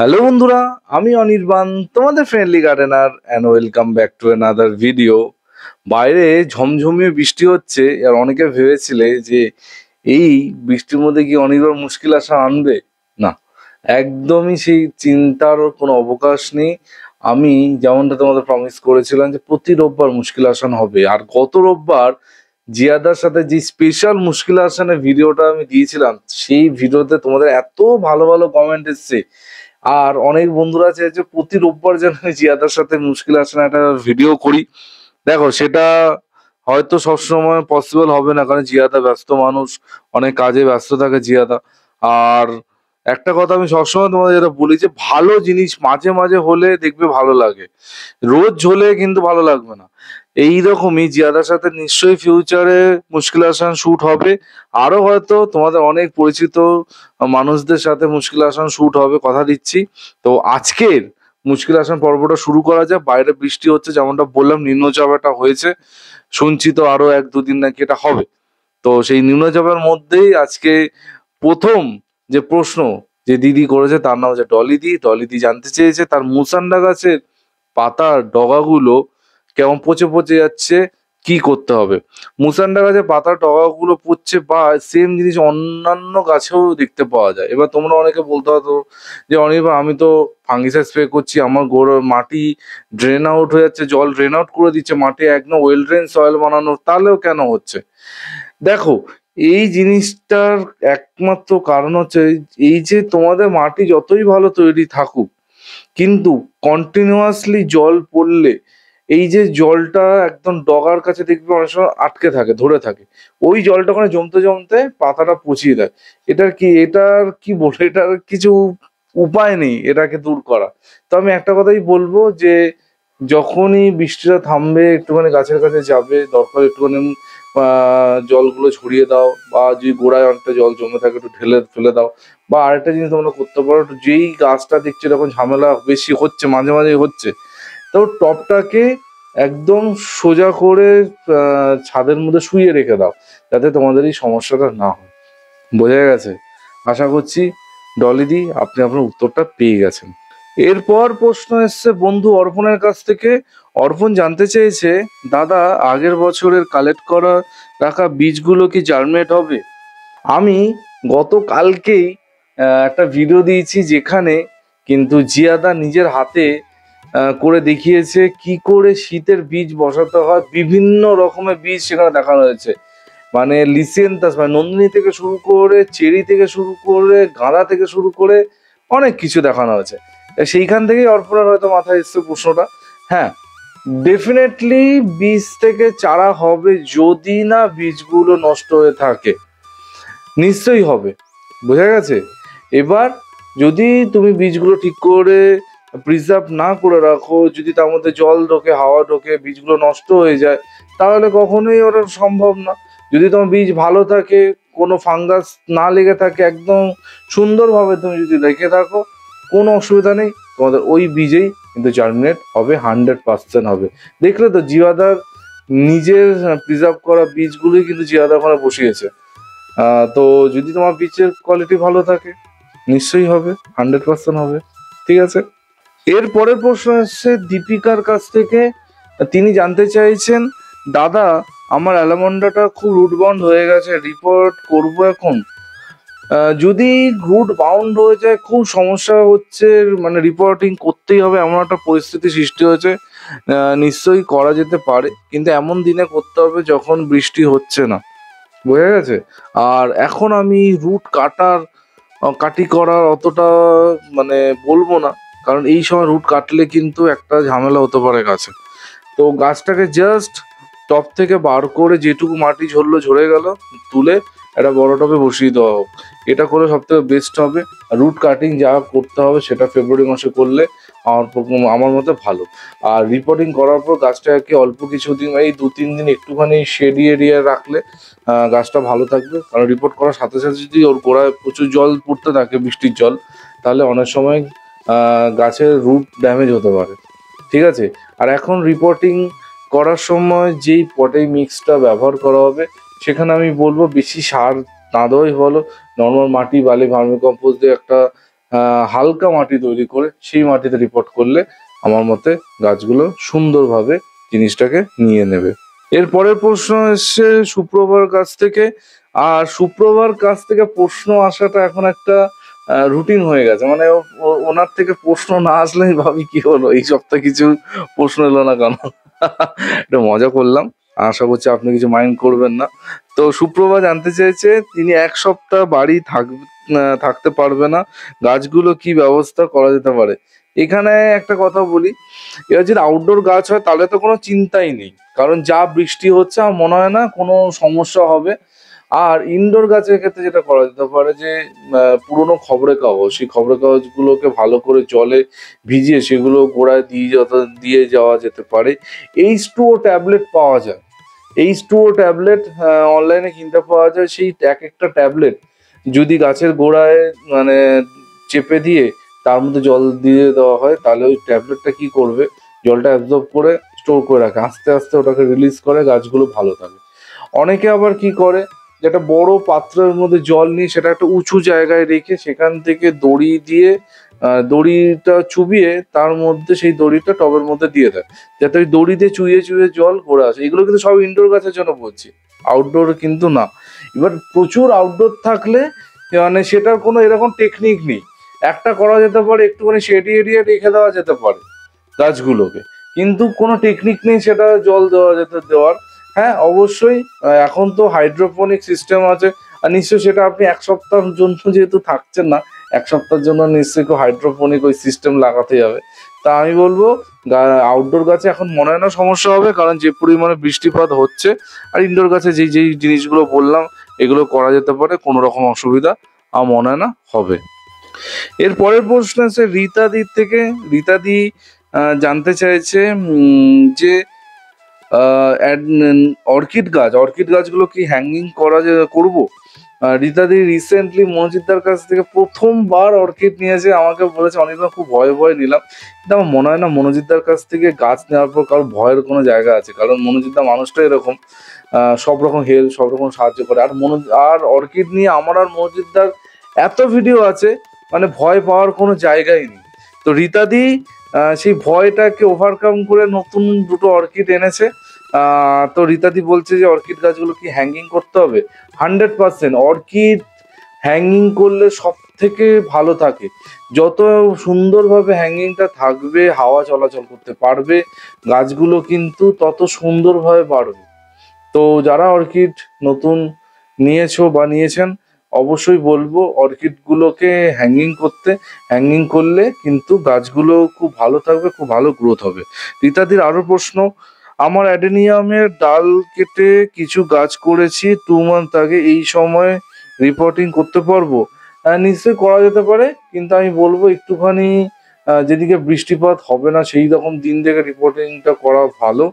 Hello বন্ধুরা, আমি অনির্বাণ, তোমাদের friendly gardener and welcome back to another video. বাইরে ঝমঝমিয়ে বৃষ্টি হচ্ছে, আর অনেকে ভেবেছিলে যে এই বৃষ্টির মধ্যে কি অনির্বাণ মুশকিল আশা আনবে। না, একদমই সেই চিন্তার কোনো অবকাশ নেই। আমি যেমনটা তোমাদের প্রমিস করেছিলাম যে প্রতি রোববার মুশকিল আসান হবে, আর গত রোববার জিয়াদার সাথে যে স্পেশাল মুশকিল আসানের ভিডিওটা আমি দিয়েছিলাম, সেই ভিডিওতে তোমাদের এত ভালো ভালো কমেন্ট এসছে। আর অনেক বন্ধুরা চাইছে প্রতি রোববার যেন আমি জিয়াদার সাথে মুশকিল আসানের একটা ভিডিও করি। দেখো, সেটা হয়তো সবসময় পসিবল হবে না, কারণ জিয়াদা ব্যস্ত মানুষ, অনেক কাজে ব্যস্ত থাকে জিয়াদা। আর একটা কথা আমি সবসময় তোমাদের যেটা বলি, যে ভালো জিনিস মাঝে মাঝে হলে দেখবে ভালো লাগে, রোজ হলে কিন্তু ভালো লাগবে না। এইরকমই জিয়াদার সাথে নিশ্চয়ই ফিউচারে মুশকিল আসান শুট হবে। আরো হয়তো তোমাদের অনেক পরিচিত মানুষদের সাথে মুশকিল আসান শুট হবে, কথা দিচ্ছি। তো আজকের মুশকিল আসান পর্বটা শুরু করা যায়। বাইরে বৃষ্টি হচ্ছে, যেমনটা বললাম নিম্নচাপ একটা হয়েছে, শুনছি তো আরো 1-2 দিন নাকি এটা হবে। তো সেই নিম্নচাপের মধ্যেই আজকে প্রথম যে প্রশ্ন যে দিদি করেছে, তার নাম হচ্ছে ডলিদি। ডলিদি জানতে চেয়েছে তার মুসান্ডা গাছের পাতার ডগাগুলো কেমন পচে পচে যাচ্ছে, কি করতে হবে। মুসান্ডা গাছের পাতার ডগাগুলো পচছে, বা সেম জিনিস অন্যান্য গাছেও দেখতে পাওয়া যায়। এবার তোমরা অনেকে বলতে হতো যে অনির্বাণ, আমি তো ফাঙ্গিসাইড স্প্রে করছি, আমার মাটি ড্রেন আউট হয়ে যাচ্ছে, জল ড্রেন আউট করে দিচ্ছে, মাটি একদম ওয়েল ড্রেন সয়েল বানানো, তাহলেও কেন হচ্ছে? দেখো, এই জিনিসটার একমাত্র কারণ হচ্ছে এই যে তোমাদের মাটি যতই ভালো তৈরি থাকুক, কিন্তু কন্টিনিউয়াসলি জল পড়লে এই যে জলটা একদম ডগার কাছে দেখবে অনেক সময় আটকে থাকে, ধরে থাকে, ওই জলটা ওখানে জমতে জমতে পাতাটা পচিয়ে দেয়। এটার কি বলবো, এটার কিছু উপায় নেই এটাকে দূর করা। তো আমি একটা কথাই বলবো, যে যখনই বৃষ্টিটা থামবে একটুখানি গাছের কাছে যাবে, দরকার একটুখানি জলগুলো ছড়িয়ে দাও, বা যদি গোড়ায় অনেকটা জল জমে থাকে একটু ঢেলে ফেলে দাও। বা আরেকটা জিনিস তোমরা করতে পারো, যেই গাছটা দেখছো যখন ঝামেলা বেশি হচ্ছে, মাঝে মাঝে হচ্ছে, তো টবটাকে একদম সোজা করে ছাদের মধ্যে শুইয়ে রেখে দাও, যাতে তোমাদের এই সমস্যাটা না হয়। বোঝা গেছে? আশা করছি ডলিদি আপনি আপনার উত্তরটা পেয়ে গেছেন। এরপর প্রশ্ন এসছে বন্ধু অর্পণের কাছ থেকে। অর্পণ জানতে চেয়েছে, দাদা আগের বছরের কালেক্ট করা রাখা বীজগুলো কি জার্মিনেট হবে? আমি গতকালকেই একটা ভিডিও দিয়েছি, যেখানে কিন্তু জিয়াদা নিজের হাতে করে দেখিয়েছে কি করে শীতের বীজ বসাতে হয়। বিভিন্ন রকমের বীজ সেখানে দেখানো হয়েছে, মানে লিসিয়েন্থাস, মানে নন্দিনী থেকে শুরু করে, চেরি থেকে শুরু করে, গাঁদা থেকে শুরু করে অনেক কিছু দেখানো হয়েছে। সেইখান থেকেই অর্পণের হয়তো মাথায় এসছে প্রশ্নটা। হ্যাঁ, ডেফিনেটলি বীজ থেকে চারা হবে, যদি না বীজগুলো নষ্ট হয়ে থাকে। নিশ্চয়ই হবে, বোঝা গেছে? এবার যদি তুমি বীজগুলো ঠিক করে প্রিজার্ভ না করে রাখো, যদি তার মধ্যে জল ঢোকে, হাওয়া ঢোকে, বীজগুলো নষ্ট হয়ে যায়, তাহলে কখনোই ওটা সম্ভব না। যদি তোমার বীজ ভালো থাকে, কোনো ফাঙ্গাস না লেগে থাকে, একদম সুন্দরভাবে তুমি যদি রেখে থাকো, কোনো অসুবিধা নেই, তোমাদের ওই বীজেই কিন্তু জার্মিনেট হবে, 100% হবে। দেখলে তো জিওয়াদার নিজের প্রিজার্ভ করা বীজগুলোই কিন্তু জিওয়াদা ওখানে বসিয়েছে। তো যদি তোমার বীজের কোয়ালিটি ভালো থাকে, নিশ্চয়ই হবে, 100% হবে। ঠিক আছে। এর পরের প্রশ্ন এসছে দীপিকার কাছ থেকে। তিনি জানতে চাইছেন, দাদা আমার অ্যালামন্ডাটা খুব রুট বাউন্ড হয়ে গেছে, রিপোর্ট করব এখন? যদি রুট বাউন্ড হয়ে যায়, খুব সমস্যা হচ্ছে, মানে রিপোর্টিং করতেই হবে, এমন একটা পরিস্থিতি সৃষ্টি হয়েছে, নিশ্চয়ই করা যেতে পারে, কিন্তু এমন দিনে করতে হবে যখন বৃষ্টি হচ্ছে না। বোঝা গেছে? আর এখন আমি রুট কাটি করার অতটা মানে বলবো না, কারণ এই সময় রুট কাটলে কিন্তু একটা ঝামেলা হতে পারে গাছে। তো গাছটাকে জাস্ট টপ থেকে বার করে যেটুকু মাটি ঝরলো ঝরে গেল, তুলে একটা বড় টবে বসিয়ে দেওয়া হোক, এটা করে সব থেকে বেস্ট হবে। রুট কাটিং যা করতে হবে সেটা ফেব্রুয়ারি মাসে করলে আমার মতে ভালো। আর রিপোর্টিং করার পর গাছটাকে অল্প কিছুদিন, এই 2-3 দিন একটুখানি শেডি এরিয়া রাখলে গাছটা ভালো থাকবে। কারণ রিপোর্ট করার সাথে সাথে যদি ওর গোড়ায় প্রচুর জল পড়তে থাকে, বৃষ্টির জল, তাহলে অনেক সময় গাছের রুট ড্যামেজ হতে পারে। ঠিক আছে। আর এখন রিপোর্টিং করার সময় যেই পটেই মিক্সটা ব্যবহার করা হবে, সেখানে আমি বলবো বেশি সার না দেওয়াই ভালো। নর্মাল মাটি, বালি, ভার্মিকম্পোস্ট দিয়ে একটা হালকা মাটি তৈরি করে সেই মাটিতে রিপোর্ট করলে আমার মতে গাছগুলো সুন্দরভাবে জিনিসটাকে নিয়ে নেবে। এর পরের প্রশ্ন এসছে সুপ্রভার কাছ থেকে। আর সুপ্রভার কাছ থেকে প্রশ্ন আসাটা এখন একটা রুটিন হয়ে গেছে, মানে ওনার থেকে প্রশ্ন না আসলে আমি ভাবি কি হলো এই সপ্তাহে কিছু প্রশ্ন এলো না কেন। এটা মজা করলাম, আশা করছি আপনি কিছু মাইন্ড করবেন না। তো সুপ্রভা জানতে চেয়েছে তিনি 1 সপ্তাহ বাড়ি থাকতে পারবে না, গাছগুলো কি ব্যবস্থা করা যেতে পারে। এখানে একটা কথা বলি, এবার যদি আউটডোর গাছ হয় তাহলে তো কোনো চিন্তাই নেই, কারণ যা বৃষ্টি হচ্ছে আমার মনে হয় না কোনো সমস্যা হবে। আর ইনডোর গাছের ক্ষেত্রে যেটা করা যেতে পারে যে পুরোনো খবরের কাগজ, সেই খবরের কাগজগুলোকে ভালো করে জলে ভিজিয়ে সেগুলো গোড়ায় দিয়ে যাওয়া যেতে পারে। H2O ট্যাবলেট পাওয়া যায়, H2O ট্যাবলেট অনলাইনে কিনতে পাওয়া যায়। সেই এক একটা ট্যাবলেট যদি গাছের গোড়ায় মানে চেপে দিয়ে তার মধ্যে জল দিয়ে দেওয়া হয়, তাহলে ওই ট্যাবলেটটা কি করবে, জলটা অ্যাবজর্ব করে স্টোর করে রাখে, আস্তে আস্তে ওটাকে রিলিজ করে, গাছগুলো ভালো থাকে। অনেকে আবার কি করে, যেটা বড় পাত্রের মধ্যে জল নিয়ে সেটা একটা উঁচু জায়গায় রেখে সেখান থেকে দড়ি দিয়ে দড়িটা চুবিয়ে তার মধ্যে সেই দড়িটা টবের মধ্যে দিয়ে দেয়, যাতে ওই দড়ি দিয়ে চুইয়ে চুইয়ে জল ঘোরে আসে। এগুলো কিন্তু সব ইনডোর গাছের জন্য বলছি, আউটডোর কিন্তু না। এবার প্রচুর আউটডোর থাকলে মানে সেটার কোনো এরকম টেকনিক নেই, একটা করা যেতে পারে একটুখানি শেডি এরিয়া রেখে দেওয়া যেতে পারে গাছগুলোকে, কিন্তু কোনো টেকনিক নেই সেটা জল দেওয়ার। হ্যাঁ অবশ্যই এখন তো হাইড্রোপনিক সিস্টেম আছে, আর নিশ্চয়ই সেটা আপনি 1 সপ্তাহের জন্য যেহেতু থাকছেন না, 1 সপ্তাহের জন্য নিশ্চয়ই হাইড্রোপনিক ওই সিস্টেম লাগাতে যাবে। তা আমি বলবো আউটডোর গাছে এখন মনে হয় না সমস্যা হবে, কারণ যে পরিমাণে বৃষ্টিপাত হচ্ছে। আর ইনডোর গাছে যেই যেই জিনিসগুলো বললাম এগুলো করা যেতে পারে, কোনো রকম অসুবিধা আমার মনে হয় না হবে। এর পরের প্রশ্ন আছে রীতাদির থেকে। রীতাদি জানতে চাইছে যে অর্কিড গাছগুলো কি হ্যাঙ্গিং করবো। রীতাদি রিসেন্টলি মনোজিৎদার কাছ থেকে প্রথমবার অর্কিড নিয়েছে, আমাকে বলেছে অনেকবার খুব ভয়ে ভয়ে নিলাম, কিন্তু আমার মনে হয় না মনোজিৎদার কাছ থেকে গাছ নেওয়ার পর কারোর ভয়ের কোনো জায়গা আছে, কারণ মনোজিৎদা মানুষটা এরকম সব রকম হেল্প সব রকম সাহায্য করে। আর অর্কিড নিয়ে আমার আর মনোজিৎদার এত ভিডিও আছে, মানে ভয় পাওয়ার কোনো জায়গাই নেই। তো রীতাদি সেই ভয়টাকে ওভারকাম করে নতুন দুটো অর্কিড এনেছে। তো রীতাদি বলছে যে অর্কিড গাছগুলো কি হ্যাঙ্গিং করতে হবে। 100% অর্কিড হ্যাঙ্গিং করলে সব থেকে ভালো থাকে, যত সুন্দরভাবে হ্যাঙ্গিংটা থাকবে, হাওয়া চলাচল করতে পারবে, গাছগুলো কিন্তু তত সুন্দরভাবে বাড়বে। তো যারা অর্কিড নতুন নিয়েছো বা নিয়েছেন অবশ্যই বলবো অর্কিডগুলোকে হ্যাঙ্গিং করলে কিন্তু গাছগুলো খুব ভালো থাকবে, খুব ভালো গ্রোথ হবে। রীতাদির আরো প্রশ্ন, আমার অ্যাডেনিয়ামের ডাল কেটে কিছু গাছ করেছি 2 মান্থ আগে, এই সময় রিপোর্টিং করতে পারবো। নিশ্চয়ই করা যেতে পারে, কিন্তু আমি বলবো একটুখানি যেদিকে বৃষ্টিপাত হবে না সেই রকম দিন থেকে রিপোর্টিংটা করা ভালো।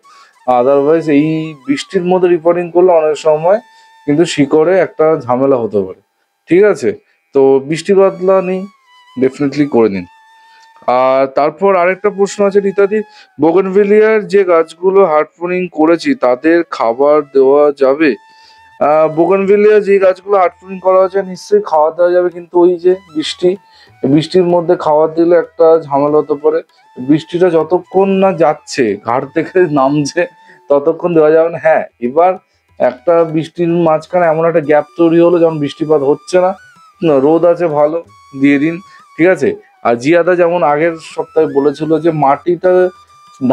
আদারওয়াইজ এই বৃষ্টির মধ্যে রিপোর্টিং করলে অনেক সময় কিন্তু শিকড়ে একটা ঝামেলা হতে পারে। ঠিক আছে, তো বৃষ্টি বাদলা নেই, ডেফিনেটলি করে নিন। আর তারপর আরেকটা প্রশ্ন আছে রীতাদি, বোগেনভিলিয়ার যে গাছগুলো হার্ডপ্রুনিং করেছি তাদের খাবার দেওয়া যাবে। বোগেনভিলিয়া যে গাছগুলো হার্ডপ্রুনিং করা হয়েছে নিশ্চয়ই খাওয়া দেওয়া যাবে, কিন্তু ওই যে বৃষ্টির মধ্যে খাবার দিলে একটা ঝামেলা হতে পারে। বৃষ্টিটা যতক্ষণ না যাচ্ছে ঘাট থেকে নামছে ততক্ষণ দেওয়া যাবে না। হ্যাঁ এবার একটা বৃষ্টির মাঝখানে এমন একটা গ্যাপ তৈরি হলো যখন বৃষ্টিপাত হচ্ছে না, রোদ আছে ভালো, দিয়ে দিন, ঠিক আছে। আর জিয়াদা যেমন আগের সপ্তাহে বলেছিল যে মাটিটা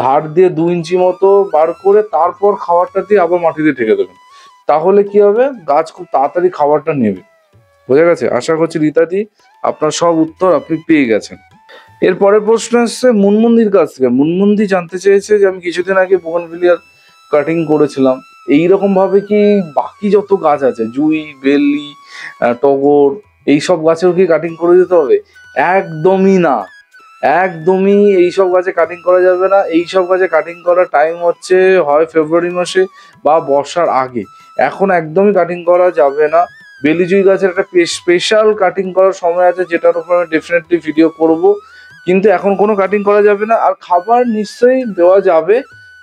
ধার দিয়ে 2 ইঞ্চি মতো বার করে তারপর খাবারটা দিয়ে আবার মাটিতে ঢেকে দেবেন, তাহলে কি হবে গাছ খুব তাড়াতাড়ি খাবারটা নেবে। বোঝা গেছে? আশা করছি রীতাদি আপনার সব উত্তর আপনি পেয়ে গেছেন। এর পরের প্রশ্ন আসছে মুনমুন্দির কাছ থেকে। মুনমুন্দি জানতে চেয়েছে যে আমি কিছুদিন আগে বোগেনভিলিয়ার কাটিং করেছিলাম, এইরকম ভাবে কি বাকি যত গাছ আছে জুই, বেলি, টগর, এইসব গাছেও কি কাটিং করে দিতে হবে? একদমই না, একদমই এইসব গাছে কাটিং করা যাবে না। এইসব গাছে কাটিং করার টাইম হচ্ছে হয় ফেব্রুয়ারি মাসে বা বর্ষার আগে, এখন একদমই কাটিং করা যাবে না। বেলিজুই গাছের একটা স্পেশাল কাটিং করার সময় আছে, যেটার উপর আমি ডেফিনেটলি ভিডিও করব, কিন্তু এখন কোনো কাটিং করা যাবে না। আর খাবার নিশ্চয়ই দেওয়া যাবে,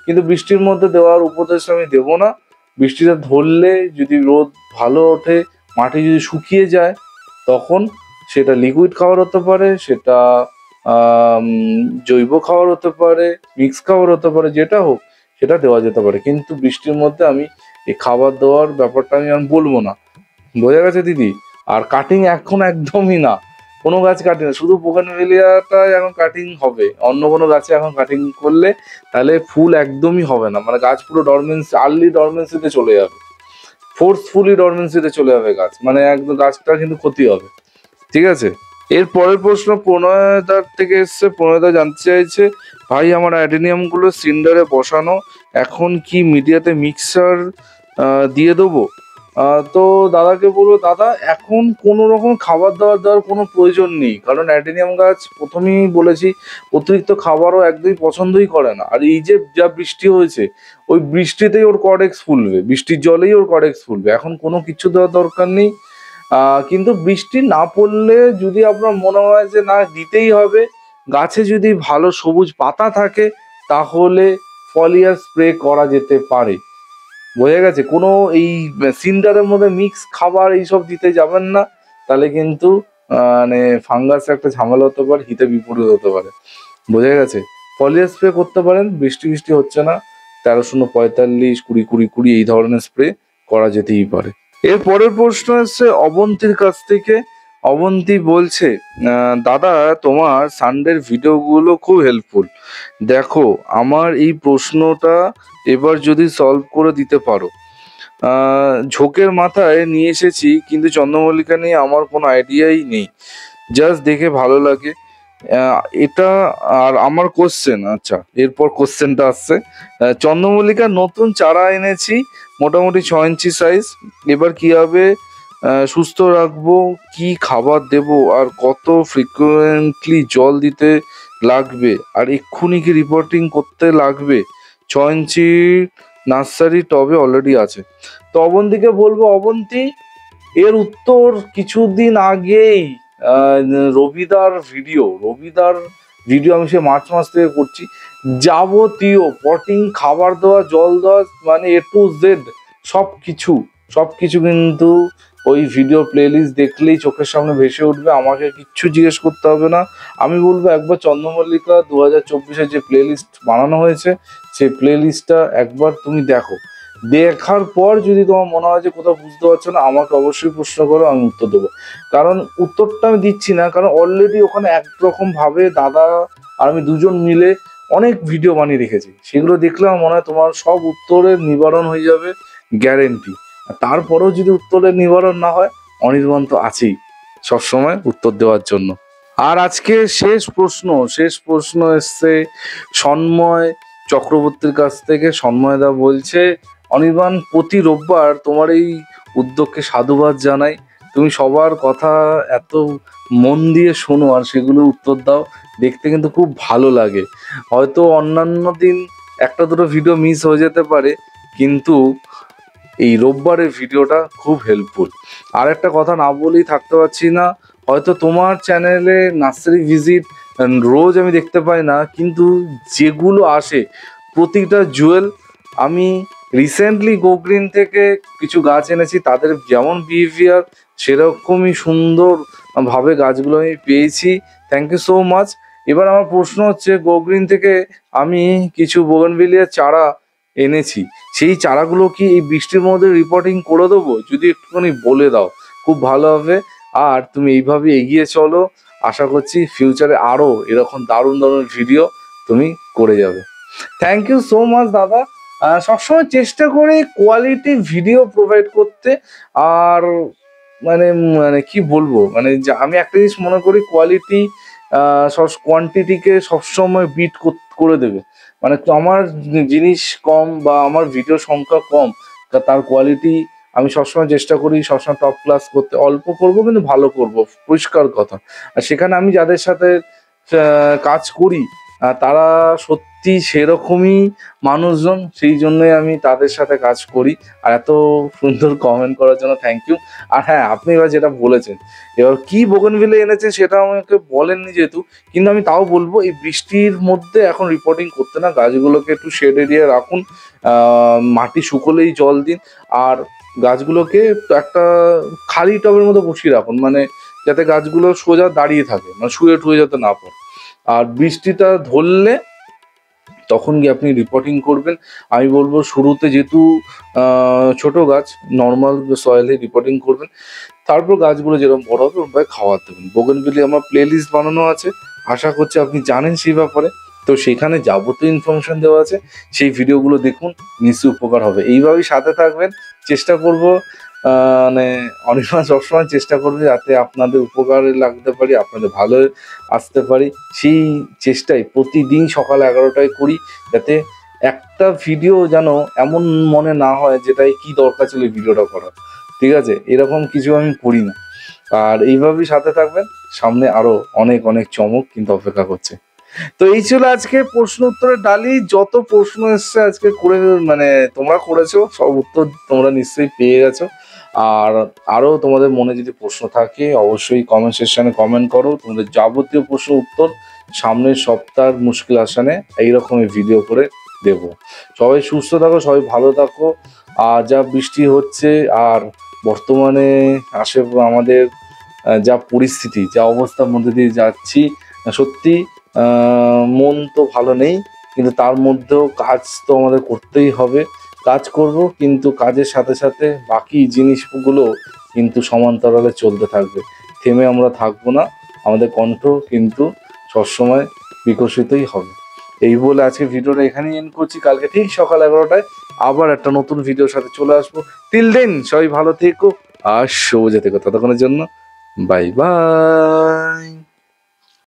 কিন্তু বৃষ্টির মধ্যে দেওয়ার উপদেশ আমি দেবো না। বৃষ্টিটা ধরলে যদি রোদ ভালো ওঠে, মাটি যদি শুকিয়ে যায়, তখন সেটা লিকুইড খাবার হতে পারে, সেটা জৈব খাবার হতে পারে, মিক্স খাবার হতে পারে, যেটা হোক সেটা দেওয়া যেতে পারে। কিন্তু বৃষ্টির মধ্যে আমি এই খাবার দেওয়ার ব্যাপারটা আমি বলবো না। বোঝা গেছে দিদি? আর কাটিং এখন একদমই না, কোনো গাছ কাটিং না, শুধু বোগানভেলিয়াটাই এখন কাটিং হবে। অন্য কোনো গাছে এখন কাটিং করলে তাহলে ফুল একদমই হবে না, মানে গাছ পুরো ডরমেন্সি, আর্লি ডরমেন্সিতে চলে যাবে, ফোর্সফুলি ডরমেন্সিতে চলে যাবে গাছ, মানে একদম গাছটা কিন্তু ক্ষতি হবে। ঠিক আছে, এর পরের প্রশ্ন প্রণয়দার থেকে এসছে। প্রণয়দা জানতে চাইছে, ভাই আমার অ্যাডেনিয়াম গুলো সিন্ডারে বসানো, এখন কি মিডিয়াতে মিক্সার দিয়ে দেবো? তো দাদাকে বলবো, দাদা এখন কোনো রকম খাবার দাবার দেওয়ার কোনো প্রয়োজন নেই, কারণ অ্যাডেনিয়াম গাছ প্রথমেই বলেছি অতিরিক্ত খাবারও একদমই পছন্দই করে না। আর এই যে যা বৃষ্টি হয়েছে, ওই বৃষ্টিতেই ওর কডেক্স ফুলবে, বৃষ্টির জলেই ওর কডেক্স ফুলবে, এখন কোনো কিছু দেওয়ার দরকার নেই। কিন্তু বৃষ্টি না পড়লে যদি আপনার মনে হয় যে না দিতেই হবে, গাছে যদি ভালো সবুজ পাতা থাকে, তাহলে ফলিয়ার স্প্রে করা যেতে পারে। বোঝা গেছে? কোনো এই সিন্ডারের মধ্যে মিক্স খাবার এইসব দিতে যাবেন না, তাহলে কিন্তু মানে ফাঙ্গাস একটা ঝামেলা হতে পারে, হিতে বিপরীত হতে পারে। বোঝা গেছে? ফলিয়ার স্প্রে করতে পারেন, বৃষ্টি বৃষ্টি হচ্ছে না, 1345 20 20 20 এই ধরনের স্প্রে করা যেতেই পারে। এর পরের প্রশ্ন এসছে অবন্তীর কাছ থেকে। অবন্তী বলছে, দাদা তোমার সানডের ভিডিওগুলো খুব হেল্পফুল, দেখো আমার এই প্রশ্নটা এবার যদি সলভ করে দিতে পারো। ঝোঁকের মাথায় নিয়ে এসেছি, কিন্তু চন্দ্রমল্লিকা নিয়ে আমার কোনো আইডিয়াই নেই, জাস্ট দেখে ভালো লাগে। এটা আর আমার কোশ্চেন, আচ্ছা এরপর কোশ্চেনটা আসছে, চন্দ্রমল্লিকার নতুন চারা এনেছি, মোটামুটি 6 ইঞ্চি সাইজ, এবার কিভাবে সুস্থ রাখবো, কি খাবার দেব, আর কত ফ্রিকুয়েন্টলি জল দিতে লাগবে, আর এক্ষুনি কি রিপোর্টিং করতে লাগবে? 6 ইঞ্চি নার্সারি টবে অলরেডি আছে। তো অবন্তীকে বলবো, অবন্তী এর উত্তর কিছুদিন আগেই রবিদার ভিডিও আমি সে মার্চ মাস থেকে করছি, যাবতীয় পটিং, খাবার দেওয়া, জল দেওয়া, মানে A to Z সব কিছু কিন্তু ওই ভিডিও প্লেলিস্ট দেখলেই চোখের সামনে ভেসে উঠবে, আমাকে কিচ্ছু জিজ্ঞেস করতে হবে না। আমি বলবো একবার চন্দ্রমল্লিকা 2024-এর যে প্লেলিস্ট বানানো হয়েছে, সেই প্লেলিস্টটা একবার তুমি দেখো, দেখার পর যদি তোমার মনে হয় যে কোথাও বুঝতে পারছো না, আমাকে অবশ্যই প্রশ্ন করো, আমি উত্তর দেবো। কারণ উত্তরটা আমি দিচ্ছি না, কারণ অলরেডি ওখানে একরকম ভাবে দাদা আর আমি দুজন মিলে অনেক ভিডিও বানিয়ে রেখেছি, সেগুলো দেখলে আমার মনে হয় তোমার সব উত্তরের নিবারণ হয়ে যাবে, গ্যারেন্টি। আর তারপরেও যদি উত্তরের নিবারণ না হয়, অনির্বাণ তো আছেই সবসময় উত্তর দেওয়ার জন্য। আর আজকে শেষ প্রশ্ন এসছে সন্ময় চক্রবর্তীর কাছ থেকে। সন্ময়দা বলছে, অনির্বাণ প্রতি রোববার তোমার এই উদ্যোগকে সাধুবাদ জানাই, তুমি সবার কথা এত মন দিয়ে শোনো আর সেগুলো উত্তর দাও, দেখতে কিন্তু খুব ভালো লাগে। হয়তো অন্যান্য দিন একটা দুটো ভিডিও মিস হয়ে যেতে পারে, কিন্তু এই রোববারের ভিডিওটা খুব হেল্পফুল। আর একটা কথা না বলেই থাকতে পারছি না, হয়তো তোমার চ্যানেলে নার্সারি ভিজিট রোজ আমি দেখতে পাই না, কিন্তু যেগুলো আসে প্রতিটা জুয়েল, আমি রিসেন্টলি গোগ্রিন থেকে কিছু গাছ এনেছি, তাদের যেমন বিহেভিয়ার সেরকমই সুন্দর ভাবে গাছগুলো আমি পেয়েছি। Thank you so much. এবার আমার প্রশ্ন হচ্ছে, গোগ্রিন থেকে আমি কিছু বোগানভিলিয়ার চারা এনেছি, সেই চারাগুলো কি এই বৃষ্টির মধ্যে রিপোর্টিং করে দেবো? যদি একটুখানি বলে দাও খুব ভালো হবে। আর তুমি এইভাবে এগিয়ে চলো, আশা করছি ফিউচারে আরও এরকম দারুণ দারুণ ভিডিও তুমি করে যাবে। থ্যাংক ইউ সো মাচ দাদা। সবসময় চেষ্টা করি কোয়ালিটি ভিডিও প্রোভাইড করতে। আর মানে মানে কি বলবো, মানে আমি একটা জিনিস মনে করি, কোয়ালিটি সব কোয়ান্টিটিকে সবসময় বিট করে দেবে। মানে আমার জিনিস কম বা আমার ভিডিও সংখ্যা কম, তার কোয়ালিটি আমি সবসময় চেষ্টা করি সবসময় টপ ক্লাস করতে, অল্প করব কিন্তু ভালো করব, পরিষ্কার কথা। আর সেখানে আমি যাদের সাথে কাজ করি তারা সত্যি সেরকমই মানুষজন, সেই জন্যই আমি তাদের সাথে কাজ করি। আর এত সুন্দর কমেন্ট করার জন্য থ্যাংক ইউ। আর হ্যাঁ, আপনি এবার যেটা বলেছেন, এবার কি বোগানভিলে এনেছেন সেটা আমাকে বলেননি যেহেতু, কিন্তু আমি তাও বলবো এই বৃষ্টির মধ্যে এখন রিপোর্টিং করতে না, গাছগুলোকে একটু শেড এরিয়া রাখুন, মাটি শুকোলেই জল দিন, আর গাছগুলোকে একটা খালি টবের মধ্যে বসিয়ে রাখুন, মানে যাতে গাছগুলো সোজা দাঁড়িয়ে থাকে, মানে শুয়ে টুয়ে যাতে না পড়ে। আর বৃষ্টিটা ধরলে তখন গিয়ে আপনি রিপোর্টিং করবেন। আমি বলবো শুরুতে যেহেতু ছোট গাছ, নর্মাল সয়েলে রিপোর্টিং করবেন, তারপর গাছগুলো যেরকম বড় হবে ওভাবে খাওয়ার দেবেন। বোগেনভিলিয়া আমার প্লে লিস্ট বানানো আছে, আশা করছি আপনি জানেন সেই ব্যাপারে। তো সেখানে যাবতীয় ইনফরমেশন দেওয়া আছে, সেই ভিডিওগুলো দেখুন, নিশ্চয়ই উপকার হবে। এইভাবেই সাথে থাকবেন, চেষ্টা করব মানে অনির্বাণ সবসময় চেষ্টা করবে যাতে আপনাদের উপকারে লাগতে পারি, আপনাদের ভালো আসতে পারি। সেই চেষ্টাই প্রতিদিন সকাল 11টায় করি, যাতে একটা ভিডিও যেন এমন মনে না হয় যেটাই কি দরকার ছিল এই ভিডিওটা করা। ঠিক আছে, এরকম কিছু আমি করি না। আর এইভাবেই সাথে থাকবেন, সামনে আরো অনেক অনেক চমক কিন্তু অপেক্ষা করছে। তো এই ছিল আজকে প্রশ্ন উত্তরের ডালি। যত প্রশ্ন এসছে আজকে করে, মানে তোমরা করেছো, সব উত্তর তোমরা নিশ্চয়ই পেয়ে গেছো। আর আরো তোমাদের মনে যদি প্রশ্ন থাকে অবশ্যই কমেন্ট সেকশনে কমেন্ট করো। তোমাদের যাবতীয় প্রশ্ন উত্তর সামনের সপ্তাহের মুশকিল আসানে এইরকমই ভিডিও করে দেবো। সবাই সুস্থ থাকো, সবাই ভালো থাকো। আর যা বৃষ্টি হচ্ছে আর বর্তমানে আমাদের যা পরিস্থিতি, যা অবস্থার মধ্যে দিয়ে যাচ্ছি, সত্যি মন তো ভালো নেই, কিন্তু তার মধ্যেও কাজ তো আমাদের করতেই হবে। কাজ করব, কিন্তু কাজের সাথে সাথে বাকি জিনিসগুলো কিন্তু সমান্তরালে চলতে থাকবে, থেমে আমরা থাকবো না। আমাদের কণ্ঠ কিন্তু সবসময় বিকশিতই হবে। এই বলে আজকে ভিডিওটা এখানেই এন্ড করছি। কালকে ঠিক সকাল 11টায় আবার একটা নতুন ভিডিওর সাথে চলে আসবো। টিল দেন সবাই ভালো থেকো আর শুভ যেতে থেকো। ততক্ষণের জন্য বাই বাই।